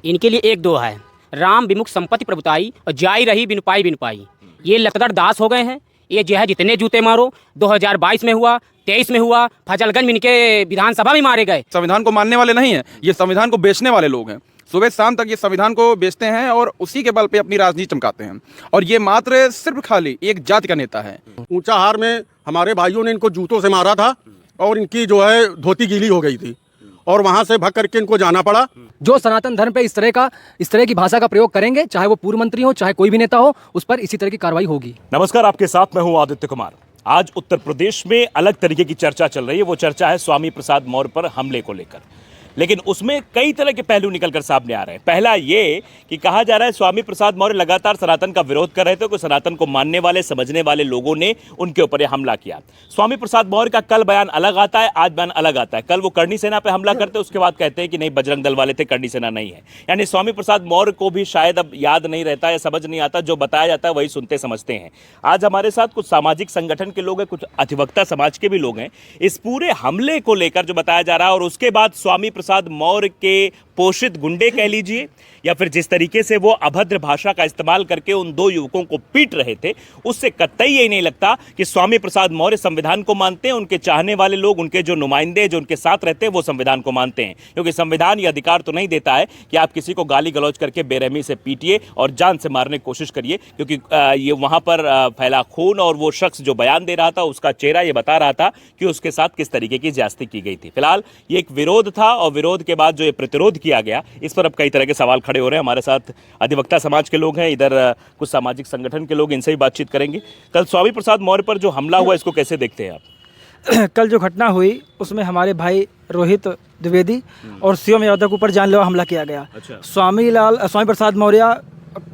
इनके लिए एक दो है, राम विमुख संपत्ति प्रभुताई और जाई रही बिन पाई बिन पाई। ये लकदर दास हो गए हैं। ये जो है जितने जूते मारो, 2022 में हुआ, 23 में हुआ, फजलगंज में इनके विधानसभा में मारे गए। संविधान को मानने वाले नहीं हैं, ये संविधान को बेचने वाले लोग हैं। सुबह शाम तक ये संविधान को बेचते हैं और उसी के बल पे अपनी राजनीति चमकाते हैं। और ये मात्र सिर्फ खाली एक जाति का नेता है। ऊंचाहार में हमारे भाइयों ने इनको जूतों से मारा था और इनकी जो है धोती गीली हो गई थी और वहां से भाग करके इनको जाना पड़ा। जो सनातन धर्म पे इस तरह की भाषा का प्रयोग करेंगे, चाहे वो पूर्व मंत्री हो, चाहे कोई भी नेता हो, उस पर इसी तरह की कार्रवाई होगी। नमस्कार, आपके साथ मैं हूं आदित्य कुमार। आज उत्तर प्रदेश में अलग तरीके की चर्चा चल रही है। वो चर्चा है स्वामी प्रसाद मौर्य पर हमले को लेकर, लेकिन उसमें कई तरह के पहलू निकलकर सामने आ रहे हैं। पहला ये कि कहा जा रहा है स्वामी प्रसाद मौर्य लगातार सनातन का विरोध कर रहे थे, कोई सनातन को मानने वाले समझने वाले लोगों ने उनके ऊपर यह हमला किया। स्वामी प्रसाद मौर्य का कल बयान अलग आता है, आज बयान अलग आता है। कल वो करणी सेना पे हमला करते, उसके बाद कहते हैं कि नहीं बजरंग दल वाले थे, करणी सेना नहीं है। यानी स्वामी प्रसाद मौर्य को भी शायद अब याद नहीं रहता या समझ नहीं आता, जो बताया जाता है वही सुनते समझते हैं। आज हमारे साथ कुछ सामाजिक संगठन के लोग हैं, कुछ अधिवक्ता समाज के भी लोग हैं। इस पूरे हमले को लेकर जो बताया जा रहा है और उसके बाद स्वामी प्रसाद मौर्य के पोषित गुंडे कह लीजिए या फिर जिस तरीके से वो अभद्र भाषा का इस्तेमाल करके उन दो युवकों को पीट रहे थे, उससे कतई यही नहीं लगता कि स्वामी प्रसाद मौर्य संविधान को मानते हैं। उनके चाहने वाले लोग, उनके जो नुमाइंदे जो उनके साथ रहते हैं, वो संविधान को मानते हैं, क्योंकि संविधान ये अधिकार तो नहीं देता है कि आप किसी को गाली गलौज करके बेरहमी से पीटिए और जान से मारने की कोशिश करिए, क्योंकि ये वहां पर फैला खून और वो शख्स जो बयान दे रहा था उसका चेहरा ये बता रहा था कि उसके साथ किस तरीके की ज्यादती की गई थी। फिलहाल ये एक विरोध था और विरोध के बाद जो ये प्रतिरोध किया गया, इस पर अब कई तरह के सवाल खड़े हो रहे हैं। हमारे साथ अधिवक्ता समाज के लोग हैं, इधर कुछ सामाजिक संगठन के लोग, इनसे भी बातचीत करेंगे। कल स्वामी प्रसाद मौर्य पर जो हमला हुआ, इसको कैसे देखते हैं आप? कल जो घटना हुई उसमें हमारे भाई रोहित द्विवेदी और शिवम यादव के ऊपर जानलेवा हमला किया गया। अच्छा। स्वामी प्रसाद मौर्य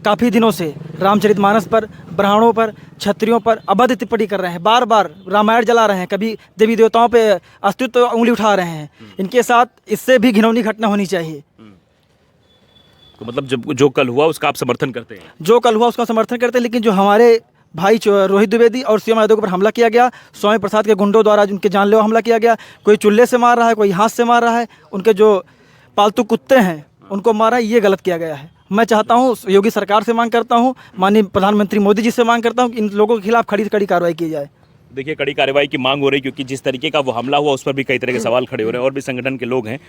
काफ़ी दिनों से रामचरितमानस पर, ब्राह्मणों पर, क्षत्रियों पर अभद्र टिप्पणी कर रहे हैं। बार बार रामायण जला रहे हैं, कभी देवी देवताओं पे अस्तित्व उंगली उठा रहे हैं। इनके साथ इससे भी घिनौनी घटना होनी चाहिए। तो मतलब जो कल हुआ उसका आप समर्थन करते हैं? जो कल हुआ उसका समर्थन करते हैं, लेकिन जो हमारे भाई रोहित द्विवेदी और शिवम यादव के ऊपर हमला किया गया, स्वामी प्रसाद के गुंडों द्वारा उनके जानलेवा हमला किया गया। कोई चुल्ले से मार रहा है, कोई हाथ से मार रहा है, उनके जो पालतू कुत्ते हैं उनको मारा है, ये गलत किया गया है। मैं चाहता हूँ, योगी सरकार से मांग करता हूँ, माननीय प्रधानमंत्री मोदी जी से मांग करता हूँ कि इन लोगों के खिलाफ खड़ी से कड़ी कार्रवाई की जाए। देखिए, कड़ी कार्रवाई की मांग हो रही, क्योंकि जिस तरीके का वो हमला हुआ उस पर भी कई तरह के सवाल खड़े हो रहे हैं और भी संगठन के लोग हैं।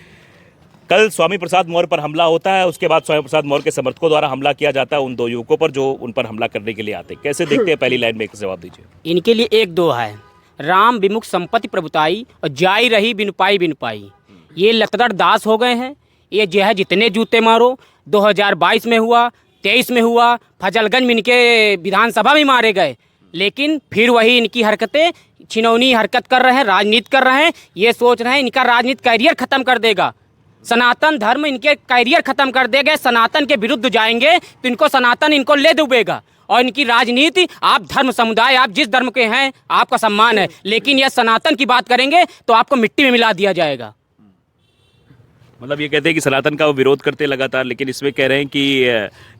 कल स्वामी प्रसाद मौर्य पर हमला होता है, उसके बाद स्वामी प्रसाद मौर्य के समर्थकों द्वारा हमला किया जाता है उन दो युवकों पर जो उन पर हमला करने के लिए आते हैं। कैसे देखते हैं? पहली लाइन में एक जवाब दीजिए। इनके लिए एक दो है, राम विमुख संपत्ति प्रभुताई और जाई रही बिन पाई बिन पाई। ये लकदर दास हो गए हैं। ये जो है जितने जूते मारो, 2022 में हुआ, 23 में हुआ, फजलगंज में इनके विधानसभा में मारे गए, लेकिन फिर वही इनकी हरकतें, छिनौनी हरकत कर रहे हैं, राजनीति कर रहे हैं। ये सोच रहे हैं इनका राजनीति कैरियर ख़त्म कर देगा, सनातन धर्म इनके कैरियर ख़त्म कर देगा। सनातन के विरुद्ध जाएंगे तो इनको सनातन इनको ले डूबेगा और इनकी राजनीति, आप धर्म समुदाय, आप जिस धर्म के हैं आपका सम्मान है, लेकिन यह सनातन की बात करेंगे तो आपको मिट्टी में मिला दिया जाएगा। मतलब ये कहते हैं कि सनातन का वो विरोध करते लगातार, लेकिन इसमें कह रहे हैं कि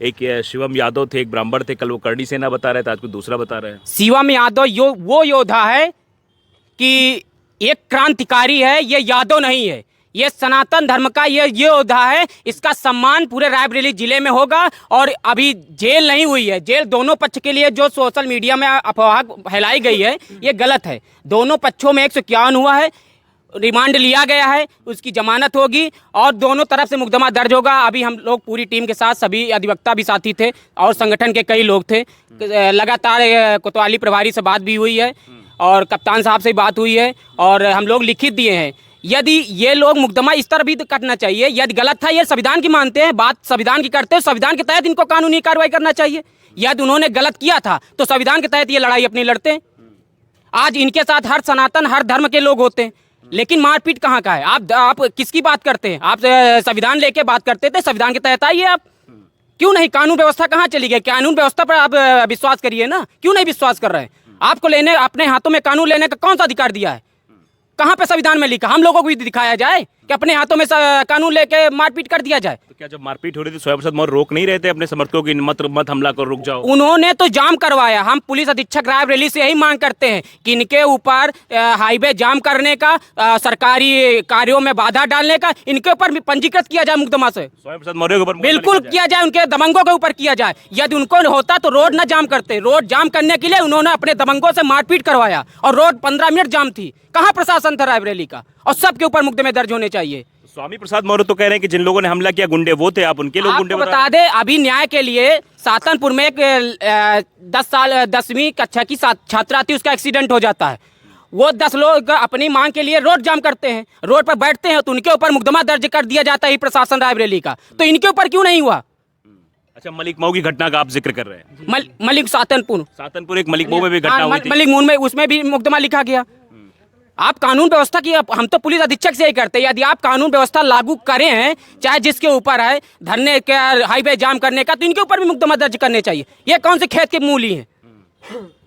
एक शिवम यादव थे, एक ब्राह्मण थे, कल वो करणी सेना बता रहे थे, आज कुछ दूसरा बता रहे हैं। शिवम यादव वो योद्धा है कि एक क्रांतिकारी है, ये यादव नहीं है। ये सनातन धर्म का ये योद्धा है। इसका सम्मान पूरे रायबरेली जिले में होगा। और अभी जेल नहीं हुई है, जेल दोनों पक्ष के लिए जो सोशल मीडिया में अफवाह फैलाई गई है ये गलत है। दोनों पक्षों में 151 हुआ है, रिमांड लिया गया है, उसकी जमानत होगी और दोनों तरफ से मुकदमा दर्ज होगा। अभी हम लोग पूरी टीम के साथ, सभी अधिवक्ता भी साथी थे और संगठन के कई लोग थे। लगातार कोतवाली प्रभारी से बात भी हुई है और कप्तान साहब से बात हुई है और हम लोग लिखित दिए हैं। यदि ये लोग मुकदमा इस तरह भी करना चाहिए, यदि गलत था, ये संविधान की मानते हैं, बात संविधान की करते हैं, संविधान के तहत इनको कानूनी कार्रवाई करना चाहिए। यदि उन्होंने गलत किया था तो संविधान के तहत ये लड़ाई अपनी लड़ते हैं। आज इनके साथ हर सनातन, हर धर्म के लोग होते हैं, लेकिन मारपीट कहाँ का है? आप किसकी बात करते हैं? आप संविधान लेके बात करते थे, संविधान के तहत आइए आप। क्यों नहीं? कानून व्यवस्था कहाँ चली गई? कानून व्यवस्था पर आप विश्वास करिए ना। क्यों नहीं विश्वास कर रहे हैं? आपको लेने, अपने हाथों में कानून लेने का कौन सा अधिकार दिया है? कहाँ पे संविधान में लिखा? हम लोगों को भी दिखाया जाए। कि अपने हाथों में कानून लेके मारपीट कर दिया जाए। तो क्या जब मारपीट हो रही थी स्वामी प्रसाद मौर्य रोक नहीं रहे थे अपने समर्थकों की मत हमला कर रुक जाओ? उन्होंने तो जाम करवाया। हम पुलिस अधीक्षक रायबरेली से यही मांग करते हैं कि इनके ऊपर हाईवे जाम करने का, सरकारी कार्यों में बाधा डालने का, इनके ऊपर भी पंजीकृत किया जाए मुकदमा से। स्वामी प्रसाद मौर्य के ऊपर बिल्कुल किया जाए, उनके दबंगों के ऊपर किया जाए। यदि उनको होता तो रोड न जाम करते। रोड जाम करने के लिए उन्होंने अपने दबंगों से मारपीट करवाया और रोड 15 मिनट जाम थी। कहाँ प्रशासन था रायबरेली का? और सबके ऊपर मुकदमे दर्ज होने चाहिए। स्वामी प्रसाद मौर्य तो कह रहे हैं कि जिन लोगों ने हमला किया गुंडे वो थे, आप उनके लोग गुंडे आपको बता दें, अभी न्याय के लिए सातनपुर में एक 10वीं कक्षा की छात्रा थी, उसका एक्सीडेंट हो जाता है। वो 10 लोग अपनी मांग के लिए रोड जाम करते हैं, रोड पर बैठते हैं, तो उनके ऊपर मुकदमा दर्ज कर दिया जाता है प्रशासन रायबरेली का। तो इनके ऊपर क्यों नहीं हुआ? अच्छा, मलिक मऊ की घटना का आप जिक्र कर रहे हैं। मलिक सातनपुर एक मलिक मऊ में भी घटना हुई थी। मलिक मून में, उसमें भी मुकदमा लिखा गया। आप कानून व्यवस्था की, हम तो पुलिस अधीक्षक से ही करते हैं। यदि आप कानून व्यवस्था लागू करें हैं, चाहे जिसके ऊपर है धरने के, हाईवे जाम करने का, तो इनके ऊपर भी मुकदमा दर्ज करने चाहिए। ये कौन से खेत के मूली हैं?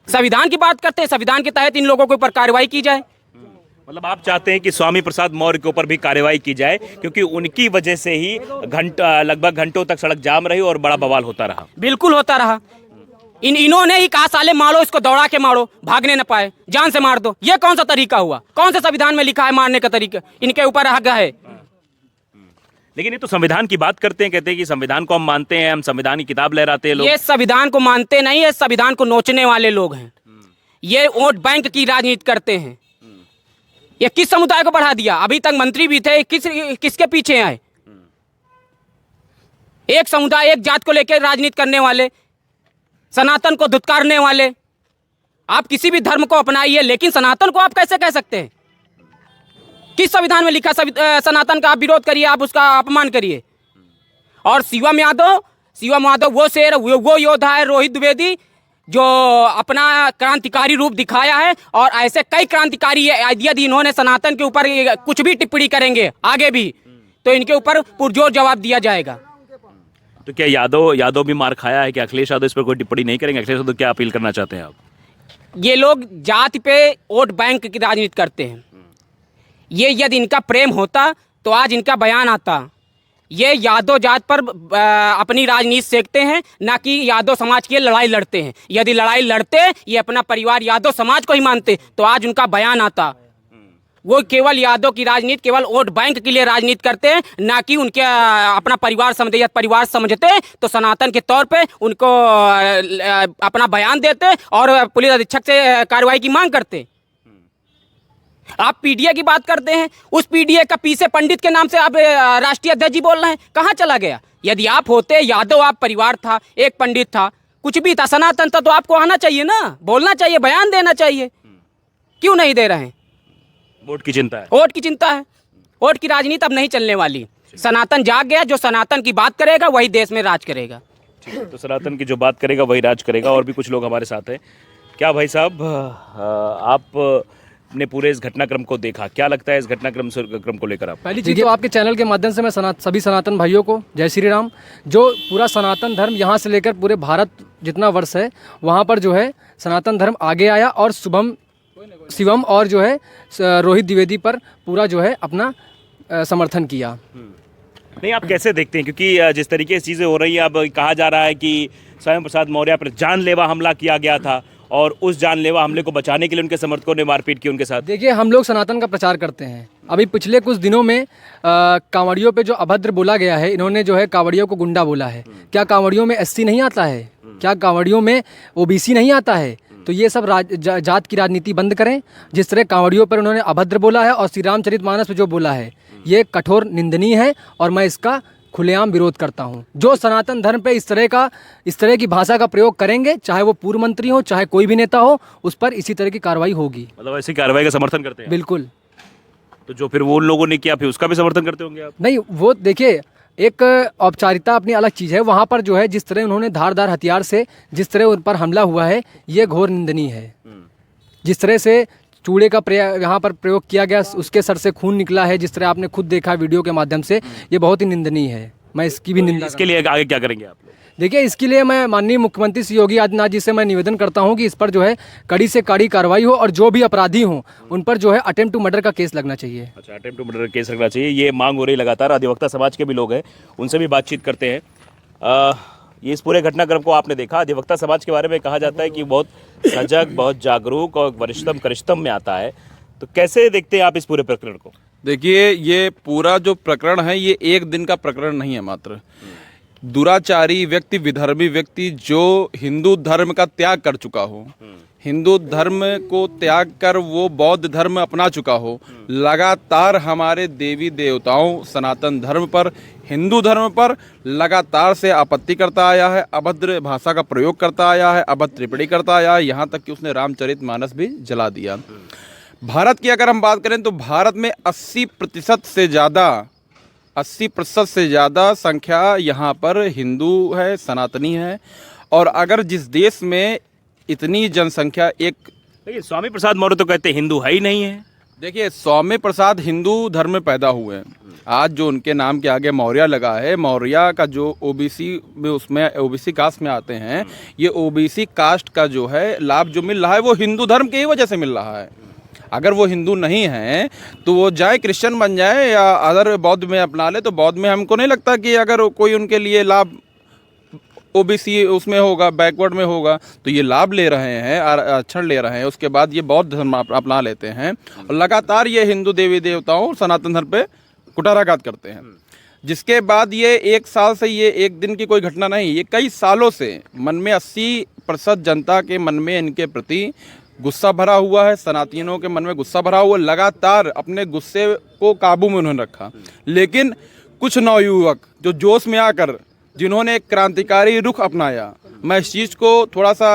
संविधान की बात करते हैं, संविधान के तहत इन लोगों के ऊपर कार्रवाई की जाए। मतलब आप चाहते हैं कि स्वामी प्रसाद मौर्य के ऊपर भी कार्रवाई की जाए, क्योंकि उनकी वजह से ही लगभग घंटों तक सड़क जाम रही और बड़ा बवाल होता रहा। बिल्कुल होता रहा। इन्होंने ही कहा साले मारो इसको, दौड़ा के मारो, भागने न पाए, जान से मार दो। ये कौन सा तरीका हुआ? कौन से संविधान में लिखा है मारने का तरीका? इनके ऊपर हक है। लेकिन ये तो संविधान की बात करते हैं, कहते हैं कि संविधान को हम मानते हैं, हम संविधान की किताब लहराते हैं लोग। ये संविधान को मानते नहीं है, संविधान को नोचने वाले लोग हैं। ये वोट बैंक की राजनीति करते हैं। ये किस समुदाय को बढ़ा दिया? अभी तक मंत्री भी थे, किसके पीछे आए? एक समुदाय, एक जात को लेकर राजनीति करने वाले, सनातन को धुतकारने वाले। आप किसी भी धर्म को अपनाइए, लेकिन सनातन को आप कैसे कह सकते हैं? किस संविधान में लिखा सनातन का आप विरोध करिए, आप उसका अपमान करिए? और शिवम यादव वो शेर, वो योद्धा है रोहित द्विवेदी, जो अपना क्रांतिकारी रूप दिखाया है। और ऐसे कई क्रांतिकारी है, यदि इन्होंने सनातन के ऊपर कुछ भी टिप्पणी करेंगे आगे भी, तो इनके ऊपर पुरजोर जवाब दिया जाएगा। तो क्या यादव भी मार खाया है? क्या अखिलेश यादव इस पर कोई टिप्पणी नहीं करेंगे? अखिलेश यादव क्या अपील करना चाहते हैं आप? ये लोग जाति पे वोट बैंक की राजनीति करते हैं। ये यदि इनका प्रेम होता तो आज इनका बयान आता। ये यादव जात पर अपनी राजनीति सेकते हैं, ना कि यादव समाज की लड़ाई लड़ते हैं। यदि लड़ाई लड़ते, ये अपना परिवार यादव समाज को ही मानते, तो आज उनका बयान आता। वो केवल यादव की राजनीति, केवल वोट बैंक के लिए राजनीति करते हैं, ना कि उनके अपना परिवार समझते। या परिवार समझते तो सनातन के तौर पे उनको अपना बयान देते और पुलिस अधीक्षक से कार्रवाई की मांग करते। आप पीडीए की बात करते हैं, उस पीडीए का पीछे पंडित के नाम से आप राष्ट्रीय अध्यक्ष जी बोल रहे हैं, कहाँ चला गया? यदि आप होते यादव, आप परिवार था, एक पंडित था, कुछ भी था, सनातन था, तो आपको आना चाहिए ना, बोलना चाहिए, बयान देना चाहिए। क्यों नहीं दे रहे हैं? वोट की चिंता है। वोट की चिंता है। वोट की राजनीति अब नहीं चलने वाली। सनातन जाग गया, जो सनातन की बात करेगा वही देश में राज करेगा। तो सनातन की जो बात करेगा वही राज करेगा। और भी कुछ लोग हमारे साथ हैं। क्या भाई साहब, आप ने पूरे इस घटनाक्रम को देखा, क्या लगता है इस घटनाक्रम को लेकर आप? पहली चीज़ तो आपके चैनल के माध्यम से मैं सभी सनातन भाइयों को जय श्री राम। जो पूरा सनातन धर्म यहाँ से लेकर पूरे भारत जितना वर्ष है, वहाँ पर जो है सनातन धर्म आगे आया और शिवम और जो है रोहित द्विवेदी पर पूरा जो है अपना समर्थन किया। नहीं, आप कैसे देखते हैं? क्योंकि जिस तरीके से चीज़ें हो रही है, अब कहा जा रहा है कि स्वामी प्रसाद मौर्य पर जानलेवा हमला किया गया था और उस जानलेवा हमले को बचाने के लिए उनके समर्थकों ने मारपीट की उनके साथ। देखिए, हम लोग सनातन का प्रचार करते हैं। अभी पिछले कुछ दिनों में कांवड़ियों पे जो अभद्र बोला गया है, इन्होंने जो है कांवड़ियों को गुंडा बोला है। क्या कांवड़ियों में एससी नहीं आता है? क्या कांवड़ियों में ओबीसी नहीं आता है? तो ये सब जात की राजनीति बंद करें। जिस तरह कांवड़ियों पर उन्होंने अभद्र बोला है और श्री रामचरितमानस पे जो बोला है, ये कठोर निंदनीय है और मैं इसका खुलेआम विरोध करता हूं। जो सनातन धर्म पे इस तरह की भाषा का प्रयोग करेंगे, चाहे वो पूर्व मंत्री हो, चाहे कोई भी नेता हो, उस पर इसी तरह की कार्रवाई होगी। मतलब ऐसी कार्रवाई का समर्थन करते हैं? बिल्कुल। तो जो फिर वो उन लोगों ने किया, फिर उसका भी समर्थन करते होंगे आप? नहीं, वो देखिए, एक औपचारिकता अपनी अलग चीज़ है। वहाँ पर जो है जिस तरह उन्होंने धारदार हथियार से जिस तरह उन पर हमला हुआ है, ये घोर निंदनीय है। जिस तरह से चूड़े का यहाँ पर प्रयोग किया गया, उसके सर से खून निकला है, जिस तरह आपने खुद देखा वीडियो के माध्यम से, ये बहुत ही निंदनीय है। मैं इसकी भी निंदा इसके लिए आगे क्या करेंगे आप लोग? देखिए, इसके लिए मैं माननीय मुख्यमंत्री श्री योगी आदित्यनाथ जी से मैं निवेदन करता हूं कि इस पर जो है कड़ी से कड़ी कार्रवाई हो और जो भी अपराधी हों उन पर जो है अटेम्प्ट टू मर्डर का केस लगना चाहिए। अच्छा, अटेम्प्ट टू मर्डर केस रखना चाहिए, ये मांग हो रही लगातार। अधिवक्ता समाज के भी लोग हैं, उनसे भी बातचीत करते हैं। ये इस पूरे घटनाक्रम को आपने देखा। अधिवक्ता समाज के बारे में कहा जाता है कि बहुत सजग, बहुत जागरूक और वरिष्ठतम कनिष्ठतम में आता है। तो कैसे देखते हैं आप इस पूरे प्रकरण को? देखिए, ये पूरा जो प्रकरण है ये एक दिन का प्रकरण नहीं है मात्र। दुराचारी व्यक्ति, विधर्मी व्यक्ति जो हिंदू धर्म का त्याग कर चुका हो, हिंदू धर्म को त्याग कर वो बौद्ध धर्म अपना चुका हो, लगातार हमारे देवी देवताओं, सनातन धर्म पर, हिंदू धर्म पर लगातार से आपत्ति करता आया है, अभद्र भाषा का प्रयोग करता आया है, अभद्र टिप्पणी करता आया है, यहाँ तक कि उसने रामचरितमानस भी जला दिया। भारत की अगर हम बात करें तो भारत में 80% से ज़्यादा संख्या यहाँ पर हिंदू है, सनातनी है। और अगर जिस देश में इतनी जनसंख्या देखिए, स्वामी प्रसाद मौर्य तो कहते हैं हिंदू है ही नहीं है। देखिए, स्वामी प्रसाद हिंदू धर्म में पैदा हुए हैं। आज जो उनके नाम के आगे मौर्य लगा है, मौर्य का जो ओबीसी में, उसमें ओबीसी कास्ट में आते हैं, ये ओबीसी कास्ट का जो है लाभ जो मिल रहा है वो हिंदू धर्म की वजह से मिल रहा है। अगर वो हिंदू नहीं हैं तो वो जाए क्रिश्चियन बन जाए या अदर बौद्ध में अपना ले, तो बौद्ध में हमको नहीं लगता कि अगर कोई उनके लिए लाभ ओबीसी उसमें होगा, बैकवर्ड में होगा, तो ये लाभ ले रहे हैं, आरक्षण ले रहे हैं, उसके बाद ये बौद्ध धर्म अपना लेते हैं और लगातार ये हिंदू देवी देवताओं, सनातन धर्म पे कुठाराघात करते हैं। जिसके बाद ये एक साल से, ये एक दिन की कोई घटना नहीं, ये कई सालों से मन में 80% जनता के मन में इनके प्रति गुस्सा भरा हुआ है, सनातनियों के मन में गुस्सा भरा हुआ। लगातार अपने गुस्से को काबू में उन्होंने रखा, लेकिन कुछ नवयुवक जो जोश में आकर जिन्होंने एक क्रांतिकारी रुख अपनाया, मैं इस चीज़ को थोड़ा सा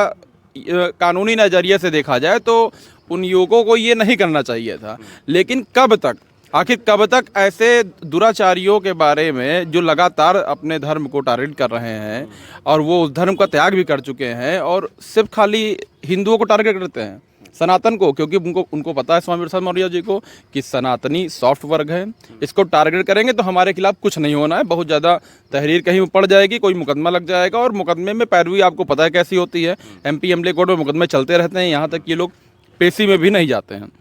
कानूनी नज़रिए से देखा जाए तो उन युवकों को ये नहीं करना चाहिए था। लेकिन कब तक, आखिर कब तक ऐसे दुराचारियों के बारे में जो लगातार अपने धर्म को टारगेट कर रहे हैं और वो उस धर्म का त्याग भी कर चुके हैं और सिर्फ खाली हिंदुओं को टारगेट करते हैं, सनातन को, क्योंकि उनको पता है स्वामी प्रसाद मौर्य जी को कि सनातनी सॉफ्ट वर्ग है, इसको टारगेट करेंगे तो हमारे खिलाफ कुछ नहीं होना है, बहुत ज़्यादा तहरीर कहीं पड़ जाएगी, कोई मुकदमा लग जाएगा और मुकदमे में पैरवी आपको पता है कैसी होती है। MP MLA कोर्ट में मुकदमे चलते रहते हैं, यहाँ तक ये लोग पेशी में भी नहीं जाते हैं।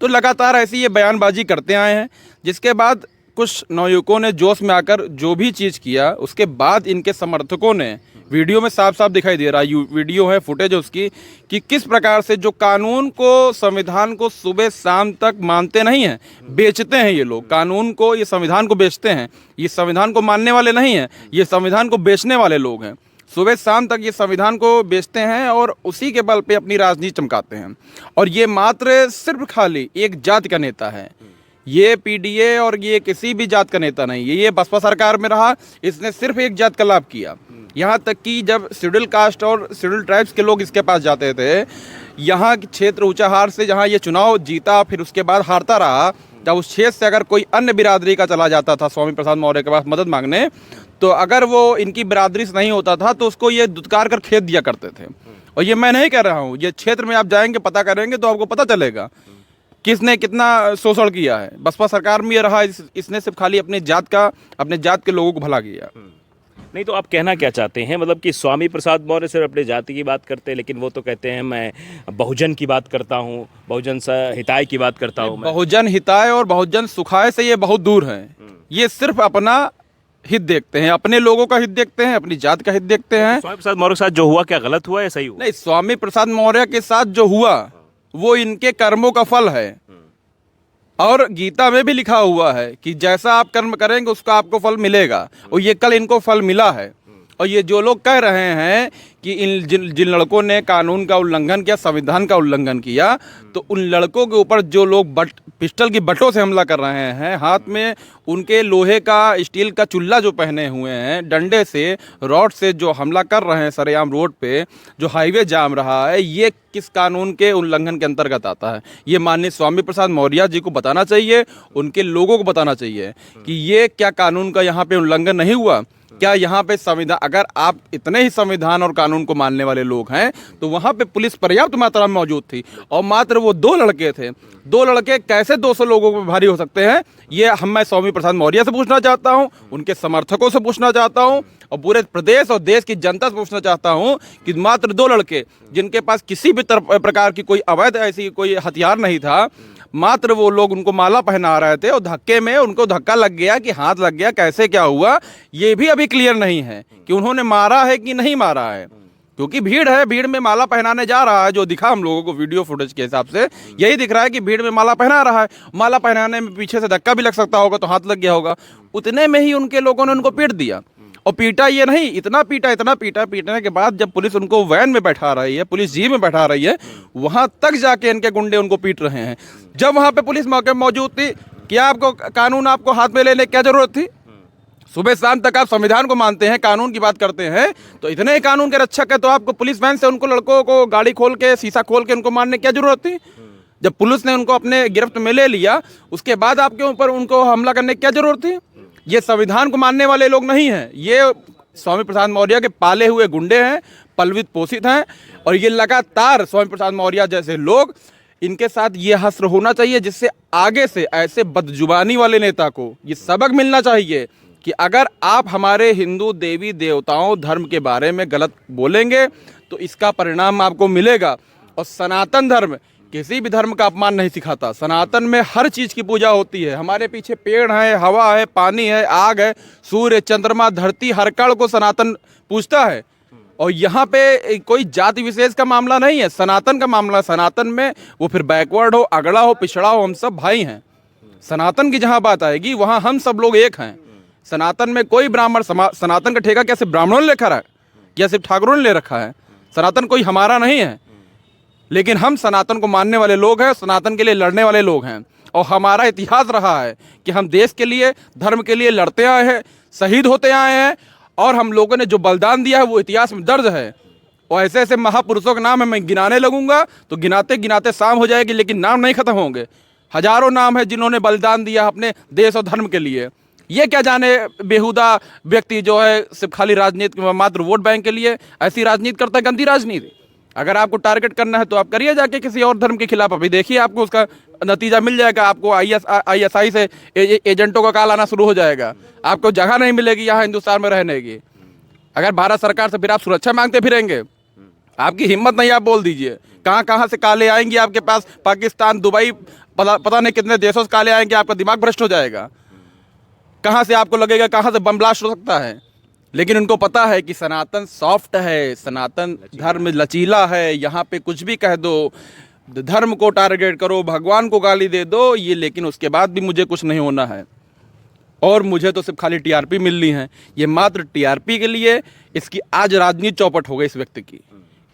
तो लगातार ऐसी ये बयानबाजी करते आए हैं, जिसके बाद कुछ नवयुवकों ने जोश में आकर जो भी चीज़ किया, उसके बाद इनके समर्थकों ने, वीडियो में साफ साफ दिखाई दे रहा है, वीडियो है, फुटेज है उसकी, कि किस प्रकार से जो कानून को, संविधान को सुबह शाम तक मानते नहीं हैं, बेचते हैं ये लोग कानून को, ये संविधान को बेचते हैं। ये संविधान को मानने वाले नहीं हैं, ये संविधान को बेचने वाले लोग हैं। सुबह शाम तक ये संविधान को बेचते हैं और उसी के बल पे अपनी राजनीति चमकाते हैं। और ये मात्र सिर्फ खाली एक जाति का नेता है, ये PDA और ये किसी भी जात का नेता नहीं है। ये बसपा सरकार में रहा, इसने सिर्फ एक जात का लाभ किया। यहाँ तक कि जब शेड्यूल कास्ट और शेड्यूल ट्राइब्स के लोग इसके पास जाते थे, यहाँ के क्षेत्र ऊंचाहार से जहाँ ये चुनाव जीता, फिर उसके बाद हारता रहा, जब उस क्षेत्र से अगर कोई अन्य बिरादरी का चला जाता था स्वामी प्रसाद मौर्य के पास मदद मांगने, तो अगर वो इनकी बिरादरी से नहीं होता था तो उसको ये दुत्कार कर खेत दिया करते थे। और ये मैं नहीं कह रहा हूँ, ये क्षेत्र में आप जाएंगे, पता करेंगे तो आपको पता चलेगा किसने कितना शोषण किया है। बसपा सरकार में ये रहा, इसने सिर्फ खाली अपने जात के लोगों को भला किया। नहीं तो आप कहना क्या चाहते हैं, मतलब कि स्वामी प्रसाद मौर्य सिर्फ अपने जाति की बात करते हैं, लेकिन वो तो कहते हैं मैं बहुजन की बात करता हूँ, बहुजन हिताय की बात करता हूँ। बहुजन हिताय और बहुजन सुखाय से ये बहुत दूर हैं। ये सिर्फ अपना हित देखते हैं, अपने लोगों का हित देखते हैं, अपनी जात का हित देखते हैं। स्वामी प्रसाद मौर्य के साथ जो हुआ क्या गलत हुआ या सही हुआ? नहीं, स्वामी प्रसाद मौर्य के साथ जो हुआ वो इनके कर्मों का फल है। और गीता में भी लिखा हुआ है कि जैसा आप कर्म करेंगे उसका आपको फल मिलेगा, और ये कल इनको फल मिला है। और ये जो लोग कह रहे हैं कि इन जिन लड़कों ने कानून का उल्लंघन किया, संविधान का उल्लंघन किया, तो उन लड़कों के ऊपर जो लोग पिस्टल की बटों से हमला कर रहे हैं, हाथ में उनके लोहे का, स्टील का चुल्ला जो पहने हुए हैं, डंडे से, रॉड से जो हमला कर रहे हैं सरेआम रोड पे, जो हाईवे जाम रहा है, ये किस कानून के उल्लंघन के अंतर्गत आता है? ये माननीय स्वामी प्रसाद मौर्य जी को बताना चाहिए, उनके लोगों को बताना चाहिए कि ये क्या कानून का यहाँ पे उल्लंघन नहीं हुआ। क्या यहाँ पे संविधान, अगर आप इतने ही संविधान और कानून को मानने वाले लोग हैं तो वहाँ पे पुलिस पर्याप्त मात्रा में मौजूद थी, और मात्र वो 2 लड़के थे। 2 लड़के कैसे 200 लोगों पर भारी हो सकते हैं, ये मैं स्वामी प्रसाद मौर्य से पूछना चाहता हूँ, उनके समर्थकों से पूछना चाहता हूँ, और पूरे प्रदेश और देश की जनता से पूछना चाहता हूँ कि मात्र 2 लड़के जिनके पास किसी भी प्रकार की कोई अवैध ऐसी कोई हथियार नहीं था, मात्र वो लोग उनको माला पहना रहे थे और धक्के में उनको धक्का लग गया कि हाथ लग गया, कैसे क्या हुआ ये भी अभी क्लियर नहीं है कि उन्होंने मारा है कि नहीं मारा है, क्योंकि भीड़ है, भीड़ में माला पहनाने जा रहा है। जो दिखा हम लोगों को वीडियो फुटेज के हिसाब से यही दिख रहा है कि भीड़ में माला पहना रहा है, माला पहनाने में पीछे से धक्का भी लग सकता होगा तो हाथ लग गया होगा, उतने में ही उनके लोगों ने उनको पीट दिया। और पीटा ये नहीं, इतना पीटा, पीटने के बाद जब पुलिस उनको वैन में बैठा रही है, पुलिस जीप में बैठा रही है, वहां तक जाके इनके गुंडे उनको पीट रहे हैं। जब वहां पे पुलिस मौके मौजूद थी, क्या आपको कानून आपको हाथ में लेने की क्या जरूरत थी? सुबह शाम तक आप संविधान को मानते हैं, कानून की बात करते हैं, तो इतने ही कानून के रक्षक है तो आपको पुलिस वैन से उनको लड़कों को गाड़ी खोल के शीशा खोल के उनको मारने की क्या जरूरत थी? जब पुलिस ने उनको अपने गिरफ्त में ले लिया उसके बाद आपके ऊपर उनको हमला करने की क्या जरूरत थी? ये संविधान को मानने वाले लोग नहीं हैं, ये स्वामी प्रसाद मौर्य के पाले हुए गुंडे हैं, पलवित पोषित हैं, और ये लगातार स्वामी प्रसाद मौर्य जैसे लोग, इनके साथ ये हश्र होना चाहिए जिससे आगे से ऐसे बदजुबानी वाले नेता को ये सबक मिलना चाहिए कि अगर आप हमारे हिंदू देवी देवताओं धर्म के बारे में गलत बोलेंगे तो इसका परिणाम आपको मिलेगा। और सनातन धर्म किसी भी धर्म का अपमान नहीं सिखाता, सनातन में हर चीज़ की पूजा होती है। हमारे पीछे पेड़ है, हवा है, पानी है, आग है, सूर्य, चंद्रमा, धरती, हर कण को सनातन पूजता है। और यहाँ पे कोई जाति विशेष का मामला नहीं है, सनातन का मामला। सनातन में वो फिर बैकवर्ड हो, अगड़ा हो, पिछड़ा हो, हम सब भाई हैं। सनातन की जहाँ बात आएगी वहाँ हम सब लोग एक हैं। सनातन में कोई ब्राह्मण, सनातन का ठेका क्या सिर्फ ब्राह्मणों ने ले रखा है, क्या सिर्फ ठाकुरों ने ले रखा है? सनातन कोई हमारा नहीं है, लेकिन हम सनातन को मानने वाले लोग हैं, सनातन के लिए लड़ने वाले लोग हैं। और हमारा इतिहास रहा है कि हम देश के लिए, धर्म के लिए लड़ते आए हैं, शहीद होते आए हैं, और हम लोगों ने जो बलिदान दिया है वो इतिहास में दर्ज है। और ऐसे ऐसे महापुरुषों का नाम है, मैं गिनाने लगूंगा तो गिनाते गिनाते शाम हो जाएगी, लेकिन नाम नहीं खत्म होंगे। हजारों नाम है जिन्होंने बलिदान दिया अपने देश और धर्म के लिए। ये क्या जाने बेहुदा व्यक्ति जो है सिर्फ खाली राजनीति, मात्र वोट बैंक के लिए ऐसी राजनीति करता है, गंदी राजनीति। अगर आपको टारगेट करना है तो आप करिए जाके किसी और धर्म के खिलाफ, अभी देखिए आपको उसका नतीजा मिल जाएगा। आपको ISI से एजेंटों का कॉल आना शुरू हो जाएगा, आपको जगह नहीं मिलेगी यहाँ हिंदुस्तान में रहने की। अगर भारत सरकार से फिर आप सुरक्षा मांगते फिरेंगे, आपकी हिम्मत नहीं, आप बोल दीजिए कहाँ कहाँ से काले आएंगे आपके पास, पाकिस्तान, दुबई, पता नहीं कितने देशों से काले आएंगे, आपका दिमाग भ्रष्ट हो जाएगा। कहाँ से आपको लगेगा कहाँ से बम ब्लास्ट हो सकता है। लेकिन उनको पता है कि सनातन सॉफ्ट है, सनातन धर्म लचीला है, यहाँ पे कुछ भी कह दो, धर्म को टारगेट करो, भगवान को गाली दे दो, ये लेकिन उसके बाद भी मुझे कुछ नहीं होना है और मुझे तो सिर्फ खाली TRP मिलनी है। ये मात्र TRP के लिए इसकी आज राजनीति चौपट हो गई इस व्यक्ति की।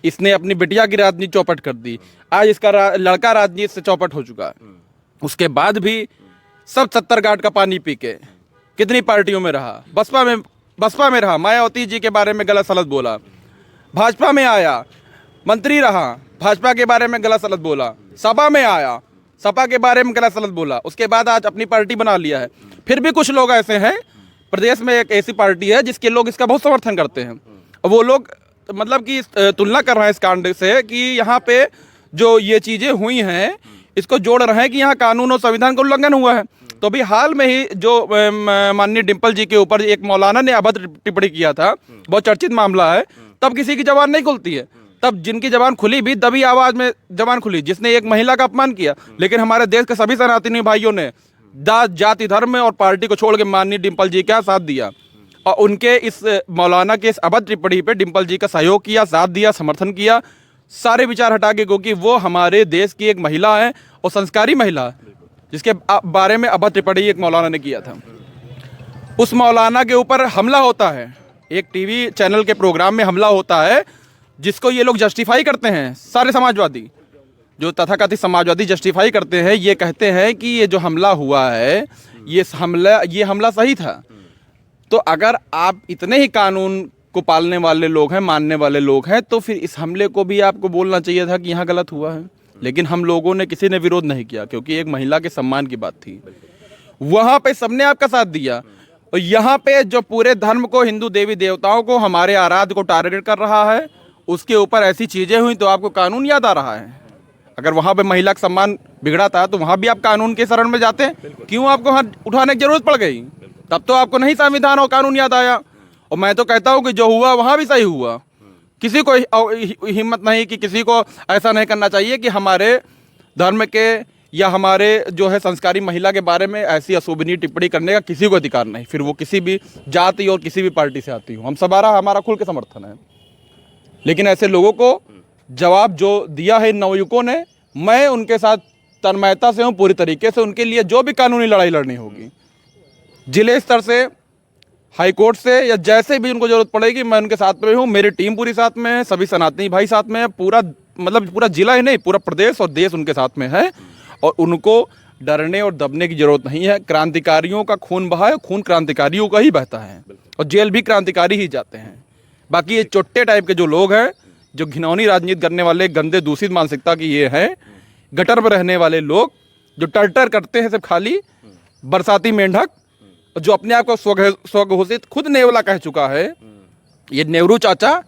इसने अपनी बिटिया की राजनीति चौपट कर दी, आज इसका लड़का राजनीति से चौपट हो चुका है। उसके बाद भी सब 70 गार्ड का पानी पी के कितनी पार्टियों में रहा, बसपा में रहा, मायावती जी के बारे में गलत सलत बोला, भाजपा में आया, मंत्री रहा, भाजपा के बारे में गलत सलत बोला, सपा में आया, सपा के बारे में गलत सलत बोला, उसके बाद आज अपनी पार्टी बना लिया है। फिर भी कुछ लोग ऐसे हैं, प्रदेश में एक ऐसी पार्टी है जिसके लोग इसका बहुत समर्थन करते हैं। वो लोग मतलब कि तुलना कर रहे हैं इस कांड से कि यहाँ पे जो ये चीज़ें हुई हैं इसको जोड़ रहे हैं कि यहाँ कानून और संविधान का उल्लंघन हुआ है। तो अभी हाल में ही जो माननीय डिम्पल जी के ऊपर एक मौलाना ने अभद्र टिप्पणी किया था, बहुत चर्चित मामला है, तब किसी की जबान नहीं खुलती है। तब जिनकी जबान खुली भी दबी आवाज में जबान खुली, जिसने एक महिला का अपमान किया। लेकिन हमारे देश के सभी सनातनी भाइयों ने जाति, धर्म और पार्टी को छोड़ के माननीय डिम्पल जी का साथ दिया और उनके इस मौलाना के इस अभद्र टिप्पणी पे डिम्पल जी का सहयोग किया, साथ दिया, समर्थन किया, सारे विचार हटा के, क्योंकि वो हमारे देश की एक महिला है और संस्कारी महिला, जिसके बारे में अभद्र टिप्पणी एक मौलाना ने किया था। उस मौलाना के ऊपर हमला होता है, एक टीवी चैनल के प्रोग्राम में हमला होता है, जिसको ये लोग जस्टिफाई करते हैं। सारे समाजवादी, जो तथाकथित समाजवादी जस्टिफाई करते हैं, ये कहते हैं कि ये जो हमला हुआ है ये हमला सही था। तो अगर आप इतने ही कानून को पालने वाले लोग हैं, मानने वाले लोग हैं, तो फिर इस हमले को भी आपको बोलना चाहिए था कि यहाँ गलत हुआ है। लेकिन हम लोगों ने किसी ने विरोध नहीं किया, क्योंकि एक महिला के सम्मान की बात थी। वहाँ पे सबने आपका साथ दिया। और यहाँ पे जो पूरे धर्म को, हिंदू देवी देवताओं को, हमारे आराध्य को टारगेट कर रहा है, उसके ऊपर ऐसी चीज़ें हुई तो आपको कानून याद आ रहा है। अगर वहाँ पे महिला का सम्मान बिगड़ा था तो वहाँ भी आप कानून के शरण में जाते, क्यों आपको हाथ उठाने की जरूरत पड़ गई? तब तो आपको नहीं संविधान और कानून याद आया। और मैं तो कहता हूँ कि जो हुआ वहाँ भी सही हुआ। किसी को हिम्मत नहीं कि किसी को ऐसा नहीं करना चाहिए कि हमारे धर्म के या हमारे जो है संस्कारी महिला के बारे में ऐसी अशोभनीय टिप्पणी करने का किसी को अधिकार नहीं, फिर वो किसी भी जाति और किसी भी पार्टी से आती हो। हम हमारा खुल के समर्थन है, लेकिन ऐसे लोगों को जवाब जो दिया है नवयुवकों ने, मैं उनके साथ तन्मयता से हूँ पूरी तरीके से। उनके लिए जो भी कानूनी लड़ाई लड़नी होगी, जिले स्तर से, हाई कोर्ट से, या जैसे भी उनको जरूरत पड़ेगी, मैं उनके साथ में हूँ। मेरी टीम पूरी साथ में है, सभी सनातनी भाई साथ में है, पूरा मतलब पूरा जिला ही नहीं, पूरा प्रदेश और देश उनके साथ में है। और उनको डरने और दबने की जरूरत नहीं है। क्रांतिकारियों का खून बहा है, खून क्रांतिकारियों का ही बहता है, और जेल भी क्रांतिकारी ही जाते हैं। बाकी ये चोट्टे टाइप के जो लोग हैं, जो घिनौनी राजनीति करने वाले, गंदे दूषित मानसिकता की ये हैं, गटर में रहने वाले लोग जो टर्टर करते हैं, सिर्फ खाली बरसाती मेंढक, जो अपने आप को स्वघोषित खुद नेवला कह चुका है, ये नेहरू चाचा,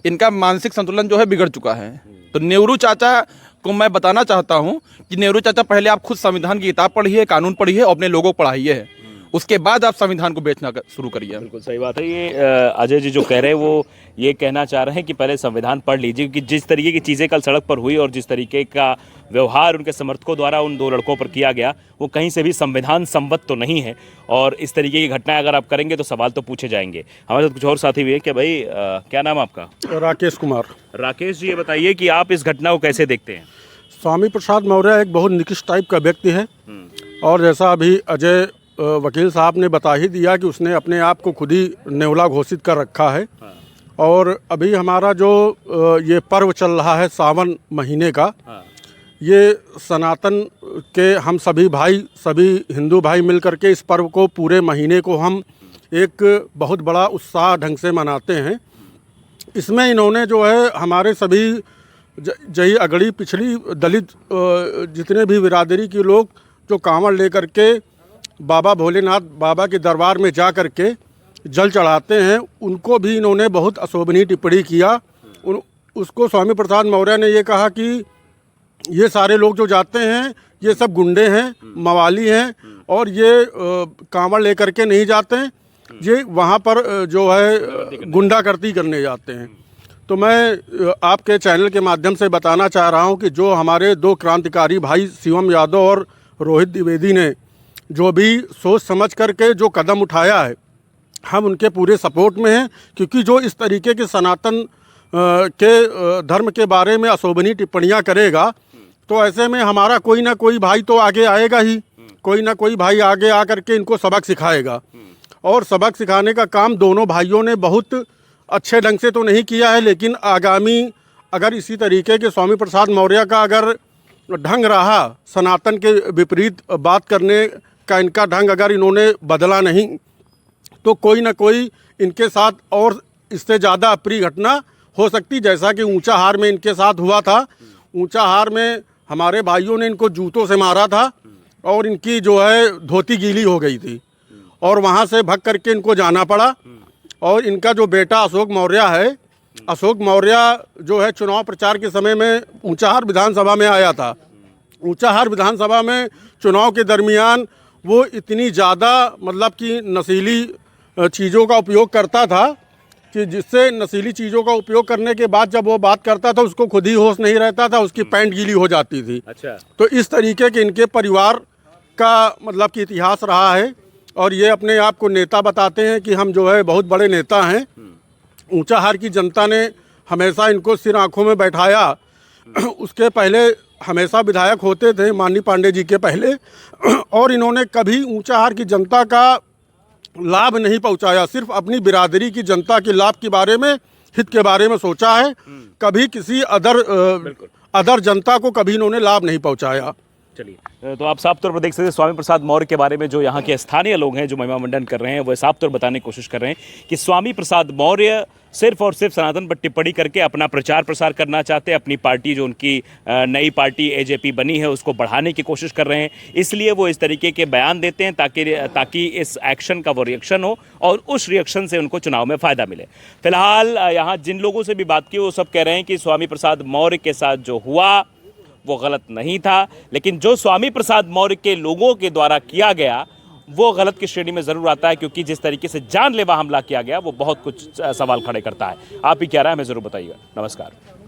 इनका मानसिक संतुलन जो है बिगड़ चुका है। तो नेहरू चाचा को मैं बताना चाहता हूं कि नेहरू चाचा, पहले आप खुद संविधान की किताब पढ़िए, कानून पढ़िए और अपने लोगों को पढ़ाइए, उसके बाद आप संविधान को बेचना शुरू करिए। बिल्कुल सही बात है। ये अजय जी जो कह रहे हैं वो ये कहना चाह रहे हैं कि पहले संविधान पढ़ लीजिए, क्योंकि जिस तरीके की चीज़ें कल सड़क पर हुई और जिस तरीके का व्यवहार उनके समर्थकों द्वारा उन 2 लड़कों पर किया गया, वो कहीं से भी संविधान सम्मत तो नहीं है। और इस तरीके की घटनाएं अगर आप करेंगे तो सवाल तो पूछे जाएंगे। हमारे साथ कुछ और साथी भी है क्या भाई? क्या नाम आपका? राकेश कुमार। राकेश जी, ये बताइए कि आप इस घटना को कैसे देखते हैं? स्वामी प्रसाद मौर्य एक बहुत निकृष्ट टाइप का व्यक्ति है, और जैसा अभी अजय वकील साहब ने बता ही दिया कि उसने अपने आप को खुद ही नेवला घोषित कर रखा है। और अभी हमारा जो ये पर्व चल रहा है सावन महीने का, ये सनातन के हम सभी भाई, सभी हिंदू भाई मिल करके इस पर्व को, पूरे महीने को हम एक बहुत बड़ा उत्साह ढंग से मनाते हैं। इसमें इन्होंने जो है हमारे सभी जही अगड़ी पिछड़ी दलित जितने भी बिरादरी के लोग जो कांवड़ लेकर के बाबा भोलेनाथ बाबा के दरबार में जा कर के जल चढ़ाते हैं, उनको भी इन्होंने बहुत अशोभनीय टिप्पणी किया। उसको स्वामी प्रसाद मौर्य ने ये कहा कि ये सारे लोग जो जाते हैं ये सब गुंडे हैं, मवाली हैं, और ये कांवड़ लेकर के नहीं जाते हैं, ये वहाँ पर जो है गुंडागर्दी करने जाते हैं। तो मैं आपके चैनल के माध्यम से बताना चाह रहा हूं कि जो हमारे 2 क्रांतिकारी भाई शिवम यादव और रोहित द्विवेदी ने जो भी सोच समझ करके जो कदम उठाया है, हम उनके पूरे सपोर्ट में हैं। क्योंकि जो इस तरीके के सनातन के धर्म के बारे में अशोभनीय टिप्पणियां करेगा, तो ऐसे में हमारा कोई ना कोई भाई तो आगे आएगा ही, कोई ना कोई भाई आगे आकर के इनको सबक सिखाएगा। और सबक सिखाने का काम दोनों भाइयों ने बहुत अच्छे ढंग से तो नहीं किया है, लेकिन आगामी अगर इसी तरीके के स्वामी प्रसाद मौर्य का अगर ढंग रहा, सनातन के विपरीत बात करने का इनका ढंग अगर इन्होंने बदला नहीं, तो कोई ना कोई इनके साथ और इससे ज़्यादा अप्रिय घटना हो सकती, जैसा कि ऊंचा हार में इनके साथ हुआ था। ऊंचा हार में हमारे भाइयों ने इनको जूतों से मारा था और इनकी जो है धोती गीली हो गई थी, और वहाँ से भाग करके इनको जाना पड़ा। और इनका जो बेटा अशोक मौर्य है, अशोक मौर्य जो है चुनाव प्रचार के समय में ऊंचाहार विधानसभा में आया था। ऊंचाहार विधानसभा में चुनाव के दरमियान वो इतनी ज़्यादा मतलब कि नशीली चीज़ों का उपयोग करता था कि जिससे नशीली चीज़ों का उपयोग करने के बाद जब वो बात करता था उसको खुद ही होश नहीं रहता था, उसकी पैंट गीली हो जाती थी। अच्छा। तो इस तरीके के इनके परिवार का मतलब कि इतिहास रहा है, और ये अपने आप को नेता बताते हैं कि हम जो है बहुत बड़े नेता हैं। ऊंचाहार की जनता ने हमेशा इनको सिर आंखों में बैठाया। उसके पहले हमेशा विधायक होते थे माननीय पांडे जी के पहले, और इन्होंने कभी ऊंचाहार की जनता का लाभ नहीं पहुंचाया, सिर्फ अपनी बिरादरी की जनता के लाभ के बारे में, हित के बारे में सोचा है। कभी किसी अदर जनता को कभी इन्होंने लाभ नहीं पहुंचाया। चलिए, तो आप साफ तौर पर देख सकते हैं स्वामी प्रसाद मौर्य के बारे में जो यहाँ के स्थानीय लोग हैं जो महिमा मंडन कर रहे हैं, वो साफ तौर पर बताने की कोशिश कर रहे हैं कि स्वामी प्रसाद मौर्य सिर्फ और सिर्फ सनातन पर टिप्पणी करके अपना प्रचार प्रसार करना चाहते हैं, अपनी पार्टी जो उनकी नई पार्टी एजेपी बनी है उसको बढ़ाने की कोशिश कर रहे हैं, इसलिए वो इस तरीके के बयान देते हैं ताकि इस एक्शन का वो रिएक्शन हो और उस रिएक्शन से उनको चुनाव में फ़ायदा मिले। फिलहाल यहाँ जिन लोगों से भी बात की वो सब कह रहे हैं कि स्वामी प्रसाद मौर्य के साथ जो हुआ वो गलत नहीं था, लेकिन जो स्वामी प्रसाद मौर्य के लोगों के द्वारा किया गया वो गलत की श्रेणी में ज़रूर आता है, क्योंकि जिस तरीके से जानलेवा हमला किया गया वो बहुत कुछ सवाल खड़े करता है। आप ही क्या राय है हमें ज़रूर बताइएगा। नमस्कार।